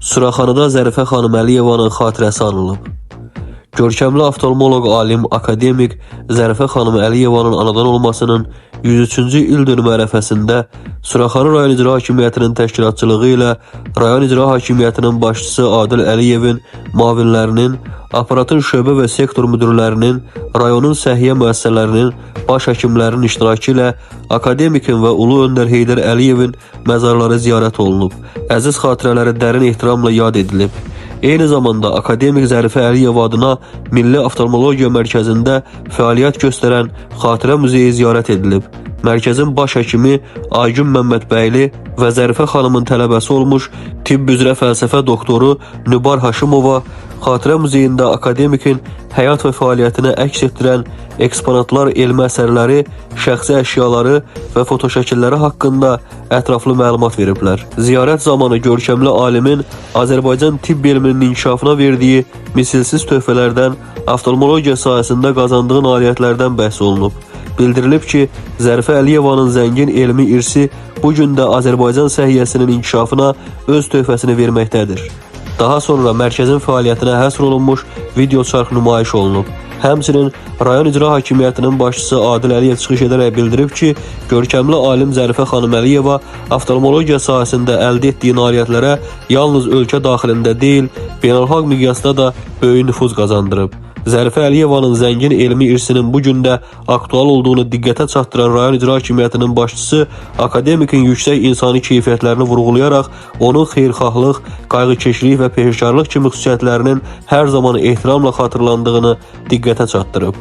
Suraxanıda Zərifə xanım Əliyevanın xatirəsi anılıb. Görkəmli oftalmoloq alim, akademik Zərifə xanım Əliyevanın anadan olmasının 103-cü il dönümü ərəfəsində Suraxanı rayon icra hakimiyyətinin təşkilatçılığı ilə rayon icra hakimiyyətinin başçısı Adil Əliyevin, müavinlərinin, aparatın şöbə və sektor müdürlərinin, rayonun səhiyyə müəssisələrinin, baş həkimlərin iştirakı ilə akademikin və Ulu Öndər Heydər Əliyevin məzarları ziyarət olunub. Əziz xatirələri dərin ehtiramla yad edilib. Eyni zamanda akademik Zərifə Əliyev adına Milli Oftalmologiya Mərkəzində fəaliyyət göstərən Xatirə Muzeyi ziyarət edilib. Mərkəzin baş həkimi Aygün Məmmədbəyli və Zərifə xanımın tələbəsi olmuş tibb üzrə fəlsəfə doktoru Nübar Haşimova Xatirə Muzeyində akademikin həyat və fəaliyyətini əks etdirən eksponatlar, elmi əsərləri, şəxsi əşyaları və fotoşəkilləri haqqında ətraflı məlumat veriblər. Ziyarət zamanı görkəmli alimin Azərbaycan tibb elminin inkişafına verdiyi misilsiz töhfələrdən, oftalmologiya sahəsində qazandığı nailiyyətlərdən bəhs olunub. Bildirilib ki, Zərifə Əliyevanın zəngin elmi irsi bu gün də Azərbaycan səhiyyəsinin inkişafına öz töhfəsini verməkdədir. Daha sonra mərkəzin fəaliyyətinə həsr olunmuş video çarx nümayiş olunub. Həmçinin rayon icra hakimiyyətinin başçısı Adil Əliyev çıxış edərək bildirib ki, görkəmli alim Zərifə xanım Əliyeva oftalmologiya sahəsində əldə etdiyi nailiyyətlərə yalnız ölkə daxilində deyil, beynəlxalq miqyasda da böyük nüfuz qazandırıb. Zərifə Əliyevanın zəngin elmi irsinin bu gün də aktual olduğunu diqqətə çatdıran rayon icra hakimiyyətinin başçısı akademikin yüksək insani keyfiyyətlərini vurğulayaraq onun xeyirxahlıq, qayğıkeşlik və peşəkarlıq kimi xüsusiyyətlərinin hər zaman ehtiramla xatırlandığını diqqətə çatdırıb.